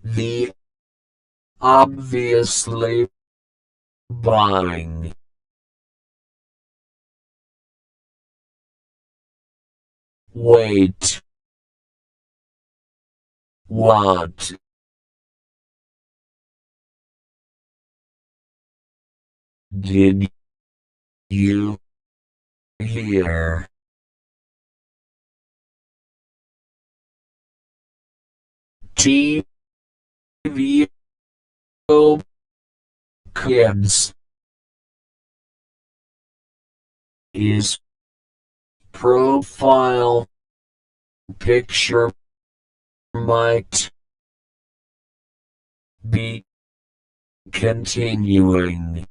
The obviously buying. Wait. What? Did you hear? TV kids is profile picture might be continuing.